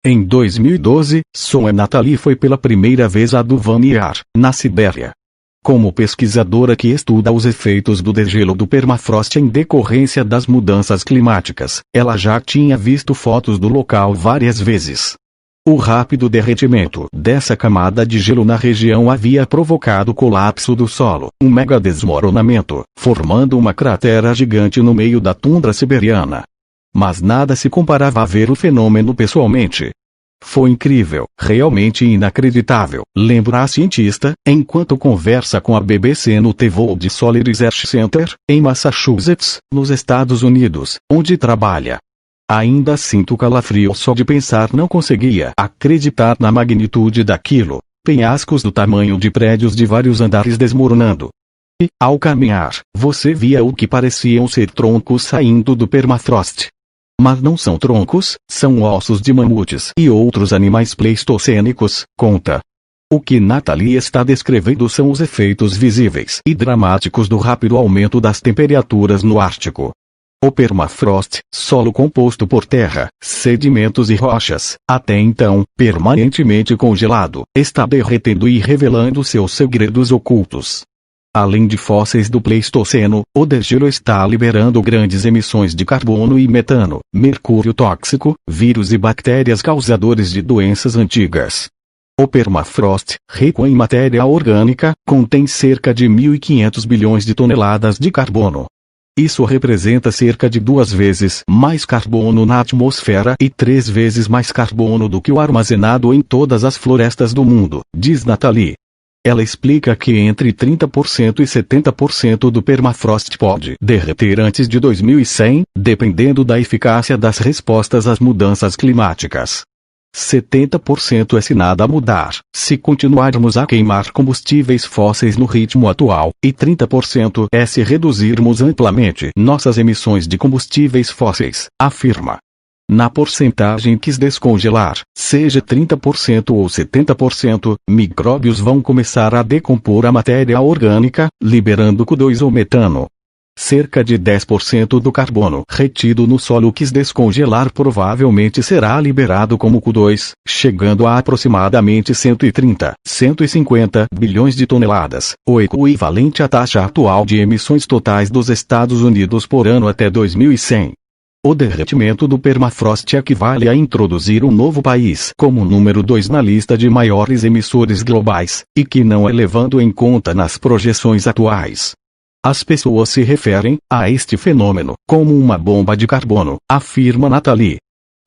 Em 2012, Sônia Nathalie foi pela primeira vez a Duvan Yar, na Sibéria. Como pesquisadora que estuda os efeitos do degelo do permafrost em decorrência das mudanças climáticas, ela já tinha visto fotos do local várias vezes. O rápido derretimento dessa camada de gelo na região havia provocado o colapso do solo, um mega desmoronamento, formando uma cratera gigante no meio da tundra siberiana. Mas nada se comparava a ver o fenômeno pessoalmente. Foi incrível, realmente inacreditável, lembra a cientista, enquanto conversa com a BBC no The World Solar Research Center, em Massachusetts, nos Estados Unidos, onde trabalha. Ainda sinto calafrio só de pensar, não conseguia acreditar na magnitude daquilo. Penhascos do tamanho de prédios de vários andares desmoronando. E, ao caminhar, você via o que pareciam ser troncos saindo do permafrost. Mas não são troncos, são ossos de mamutes e outros animais pleistocênicos, conta. O que Nathalie está descrevendo são os efeitos visíveis e dramáticos do rápido aumento das temperaturas no Ártico. O permafrost, solo composto por terra, sedimentos e rochas, até então permanentemente congelado, está derretendo e revelando seus segredos ocultos. Além de fósseis do Pleistoceno, o degelo está liberando grandes emissões de carbono e metano, mercúrio tóxico, vírus e bactérias causadores de doenças antigas. O permafrost, rico em matéria orgânica, contém cerca de 1.500 bilhões de toneladas de carbono. Isso representa cerca de 2 vezes mais carbono na atmosfera e 3 vezes mais carbono do que o armazenado em todas as florestas do mundo, diz Nathalie. Ela explica que entre 30% e 70% do permafrost pode derreter antes de 2100, dependendo da eficácia das respostas às mudanças climáticas. 70% é se nada mudar, se continuarmos a queimar combustíveis fósseis no ritmo atual, e 30% é se reduzirmos amplamente nossas emissões de combustíveis fósseis, afirma. Na porcentagem quis descongelar, seja 30% ou 70%, micróbios vão começar a decompor a matéria orgânica, liberando Q2 ou metano. Cerca de 10% do carbono retido no solo quis descongelar provavelmente será liberado como Q2, chegando a aproximadamente 130, 150 bilhões de toneladas, o equivalente à taxa atual de emissões totais dos Estados Unidos por ano até 2100. O derretimento do permafrost equivale a introduzir um novo país como número 2 na lista de maiores emissores globais, e que não é levado em conta nas projeções atuais. As pessoas se referem a este fenômeno como uma bomba de carbono, afirma Nathalie.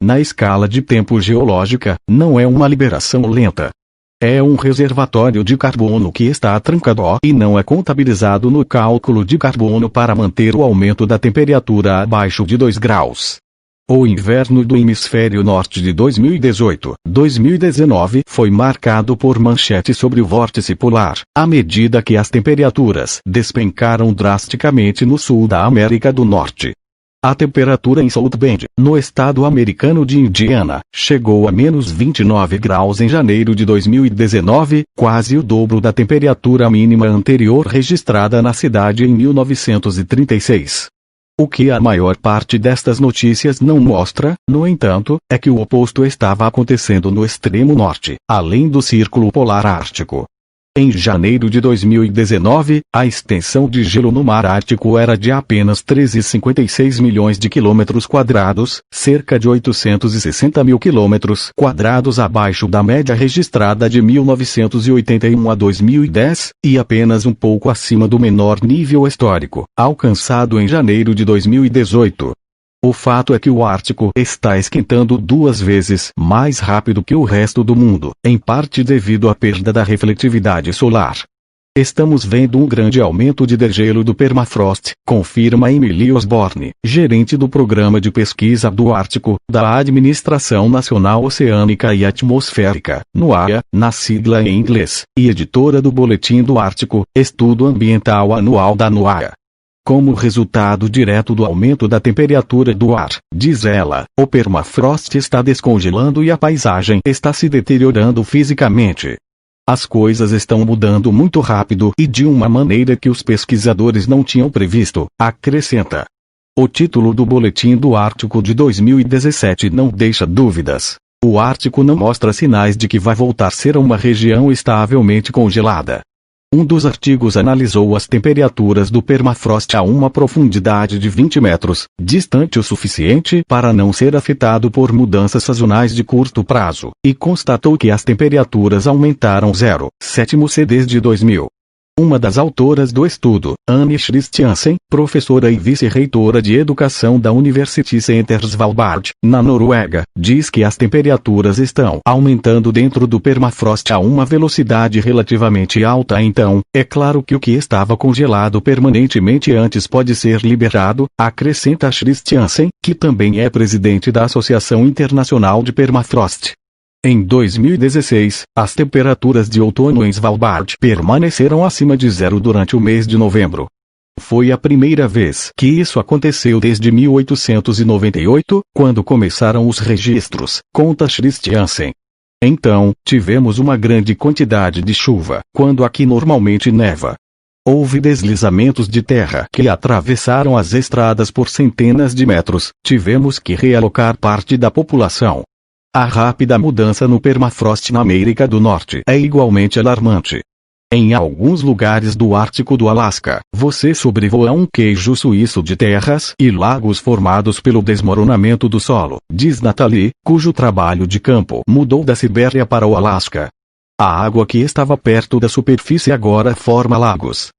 Na escala de tempo geológica, não é uma liberação lenta. É um reservatório de carbono que está trancado e não é contabilizado no cálculo de carbono para manter o aumento da temperatura abaixo de 2 graus. O inverno do hemisfério norte de 2018-2019 foi marcado por manchetes sobre o vórtice polar, à medida que as temperaturas despencaram drasticamente no sul da América do Norte. A temperatura em South Bend, no estado americano de Indiana, chegou a menos 29 graus em janeiro de 2019, quase o dobro da temperatura mínima anterior registrada na cidade em 1936. O que a maior parte destas notícias não mostra, no entanto, é que o oposto estava acontecendo no extremo norte, além do Círculo Polar Ártico. Em janeiro de 2019, a extensão de gelo no Mar Ártico era de apenas 13,56 milhões de quilômetros quadrados, cerca de 860 mil quilômetros quadrados abaixo da média registrada de 1981 a 2010, e apenas um pouco acima do menor nível histórico, alcançado em janeiro de 2018. O fato é que o Ártico está esquentando 2 vezes mais rápido que o resto do mundo, em parte devido à perda da refletividade solar. Estamos vendo um grande aumento de degelo do permafrost, confirma Emily Osborne, gerente do Programa de Pesquisa do Ártico, da Administração Nacional Oceânica e Atmosférica, NOAA, na sigla em inglês, e editora do Boletim do Ártico, estudo ambiental anual da NOAA. Como resultado direto do aumento da temperatura do ar, diz ela, o permafrost está descongelando e a paisagem está se deteriorando fisicamente. As coisas estão mudando muito rápido e de uma maneira que os pesquisadores não tinham previsto, acrescenta. O título do Boletim do Ártico de 2017 não deixa dúvidas. O Ártico não mostra sinais de que vai voltar a ser uma região estavelmente congelada. Um dos artigos analisou as temperaturas do permafrost a uma profundidade de 20 metros, distante o suficiente para não ser afetado por mudanças sazonais de curto prazo, e constatou que as temperaturas aumentaram 0,7 C desde 2000. Uma das autoras do estudo, Anne Christiansen, professora e vice-reitora de educação da University Center Svalbard, na Noruega, diz que as temperaturas estão aumentando dentro do permafrost a uma velocidade relativamente alta. Então, é claro que o que estava congelado permanentemente antes pode ser liberado, acrescenta Christiansen, que também é presidente da Associação Internacional de Permafrost. Em 2016, as temperaturas de outono em Svalbard permaneceram acima de zero durante o mês de novembro. Foi a primeira vez que isso aconteceu desde 1898, quando começaram os registros, conta Christiansen. Então, tivemos uma grande quantidade de chuva, quando aqui normalmente neva. Houve deslizamentos de terra que atravessaram as estradas por centenas de metros, tivemos que realocar parte da população. A rápida mudança no permafrost na América do Norte é igualmente alarmante. Em alguns lugares do Ártico do Alasca, você sobrevoa um queijo suíço de terras e lagos formados pelo desmoronamento do solo, diz Natalie, cujo trabalho de campo mudou da Sibéria para o Alasca. A água que estava perto da superfície agora forma lagos.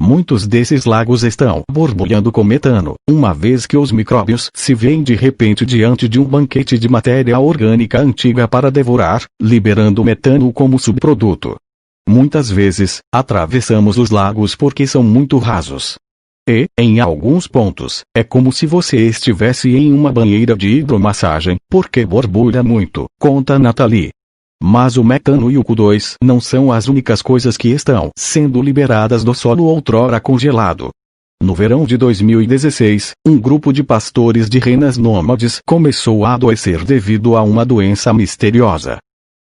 Muitos desses lagos estão borbulhando com metano, uma vez que os micróbios se veem de repente diante de um banquete de matéria orgânica antiga para devorar, liberando metano como subproduto. Muitas vezes, atravessamos os lagos porque são muito rasos. E, em alguns pontos, é como se você estivesse em uma banheira de hidromassagem, porque borbulha muito, conta Natalie. Mas o metano e o Q2 não são as únicas coisas que estão sendo liberadas do solo outrora congelado. No verão de 2016, um grupo de pastores de renas nômades começou a adoecer devido a uma doença misteriosa.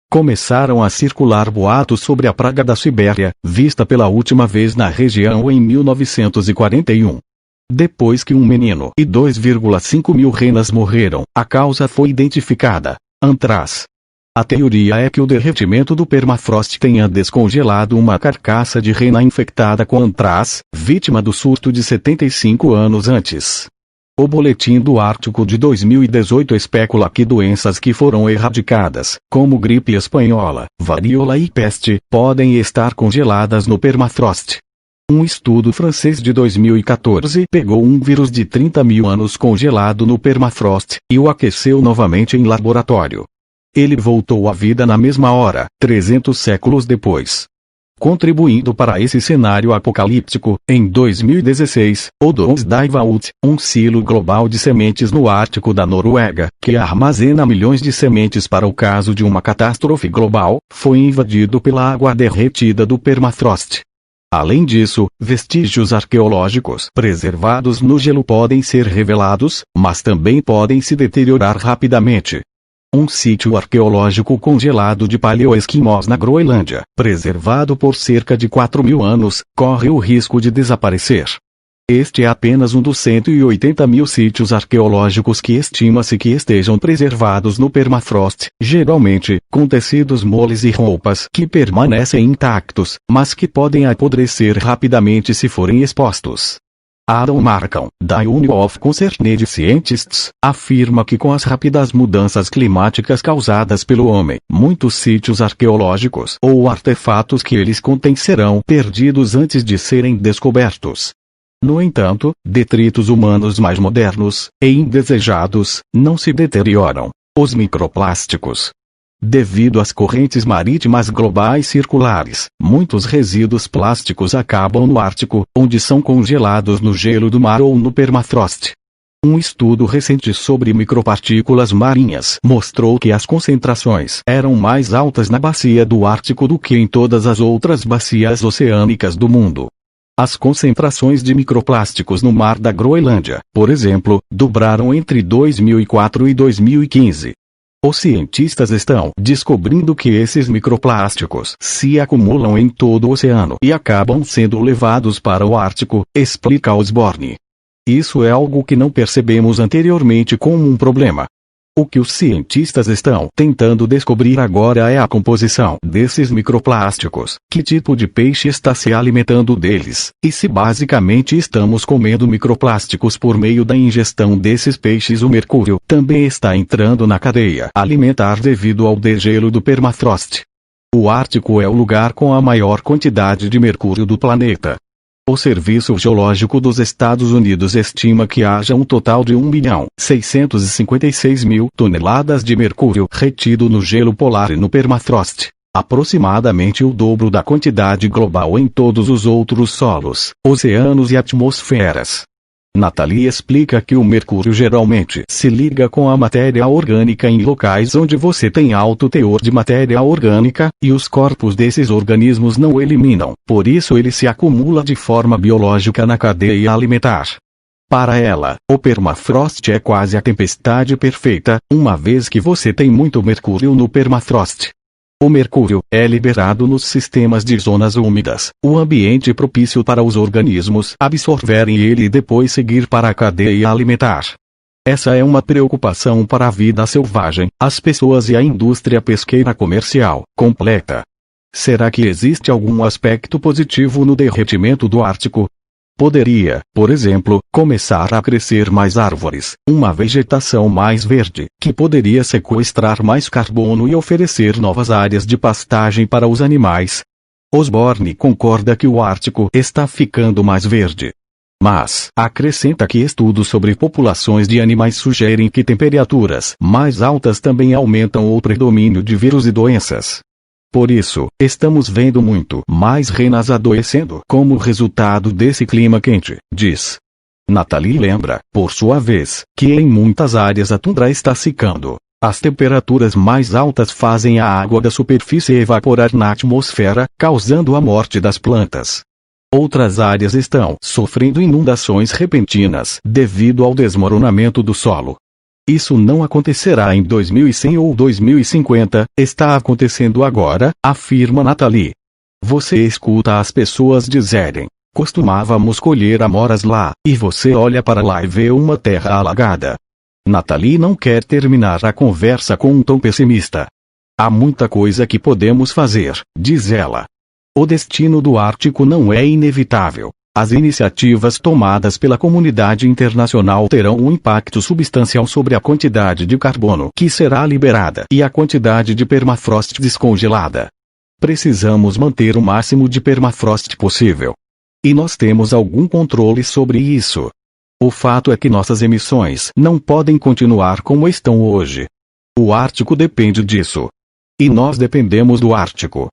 Começaram a circular boatos sobre a praga da Sibéria, vista pela última vez na região em 1941. Depois que um menino e 2,5 mil renas morreram, a causa foi identificada: antrás. A teoria é que o derretimento do permafrost tenha descongelado uma carcaça de rena infectada com antrás, vítima do surto de 75 anos antes. O Boletim do Ártico de 2018 especula que doenças que foram erradicadas, como gripe espanhola, varíola e peste, podem estar congeladas no permafrost. Um estudo francês de 2014 pegou um vírus de 30 mil anos congelado no permafrost e o aqueceu novamente em laboratório. Ele voltou à vida na mesma hora, 300 séculos depois. Contribuindo para esse cenário apocalíptico, em 2016, o Domesday Vault, um silo global de sementes no Ártico da Noruega, que armazena milhões de sementes para o caso de uma catástrofe global, foi invadido pela água derretida do permafrost. Além disso, vestígios arqueológicos preservados no gelo podem ser revelados, mas também podem se deteriorar rapidamente. Um sítio arqueológico congelado de paleoesquimós na Groenlândia, preservado por cerca de 4.000 anos, corre o risco de desaparecer. Este é apenas um dos 180 mil sítios arqueológicos que estima-se que estejam preservados no permafrost, geralmente, com tecidos moles e roupas que permanecem intactos, mas que podem apodrecer rapidamente se forem expostos. Aaron Markham, da Union of Concerned Scientists, afirma que com as rápidas mudanças climáticas causadas pelo homem, muitos sítios arqueológicos ou artefatos que eles contêm serão perdidos antes de serem descobertos. No entanto, detritos humanos mais modernos e indesejados não se deterioram. Os microplásticos. Devido às correntes marítimas globais circulares, muitos resíduos plásticos acabam no Ártico, onde são congelados no gelo do mar ou no permafrost. Um estudo recente sobre micropartículas marinhas mostrou que as concentrações eram mais altas na bacia do Ártico do que em todas as outras bacias oceânicas do mundo. As concentrações de microplásticos no mar da Groenlândia, por exemplo, dobraram entre 2004 e 2015. Os cientistas estão descobrindo que esses microplásticos se acumulam em todo o oceano e acabam sendo levados para o Ártico, explica Osborne. Isso é algo que não percebemos anteriormente como um problema. O que os cientistas estão tentando descobrir agora é a composição desses microplásticos, que tipo de peixe está se alimentando deles, e se basicamente estamos comendo microplásticos por meio da ingestão desses peixes. O mercúrio também está entrando na cadeia alimentar devido ao degelo do permafrost. O Ártico é o lugar com a maior quantidade de mercúrio do planeta. O Serviço Geológico dos Estados Unidos estima que haja um total de 1.656.000 toneladas de mercúrio retido no gelo polar e no permafrost, aproximadamente o dobro da quantidade global em todos os outros solos, oceanos e atmosferas. Nathalie explica que o mercúrio geralmente se liga com a matéria orgânica em locais onde você tem alto teor de matéria orgânica, e os corpos desses organismos não o eliminam, por isso ele se acumula de forma biológica na cadeia alimentar. Para ela, o permafrost é quase a tempestade perfeita, uma vez que você tem muito mercúrio no permafrost. O mercúrio é liberado nos sistemas de zonas úmidas, o ambiente propício para os organismos absorverem ele e depois seguir para a cadeia alimentar. Essa é uma preocupação para a vida selvagem, as pessoas e a indústria pesqueira comercial completa. Será que existe algum aspecto positivo no derretimento do Ártico? Poderia, por exemplo, começar a crescer mais árvores, uma vegetação mais verde, que poderia sequestrar mais carbono e oferecer novas áreas de pastagem para os animais. Osborne concorda que o Ártico está ficando mais verde. Mas acrescenta que estudos sobre populações de animais sugerem que temperaturas mais altas também aumentam o predomínio de vírus e doenças. Por isso, estamos vendo muito mais renas adoecendo como resultado desse clima quente, diz. Nathalie lembra, por sua vez, que em muitas áreas a tundra está secando. As temperaturas mais altas fazem a água da superfície evaporar na atmosfera, causando a morte das plantas. Outras áreas estão sofrendo inundações repentinas devido ao desmoronamento do solo. Isso não acontecerá em 2100 ou 2050, está acontecendo agora, afirma Nathalie. Você escuta as pessoas dizerem: costumávamos colher amoras lá, e você olha para lá e vê uma terra alagada. Nathalie não quer terminar a conversa com um tom pessimista. Há muita coisa que podemos fazer, diz ela. O destino do Ártico não é inevitável. As iniciativas tomadas pela comunidade internacional terão um impacto substancial sobre a quantidade de carbono que será liberada e a quantidade de permafrost descongelada. Precisamos manter o máximo de permafrost possível. E nós temos algum controle sobre isso. O fato é que nossas emissões não podem continuar como estão hoje. O Ártico depende disso. E nós dependemos do Ártico.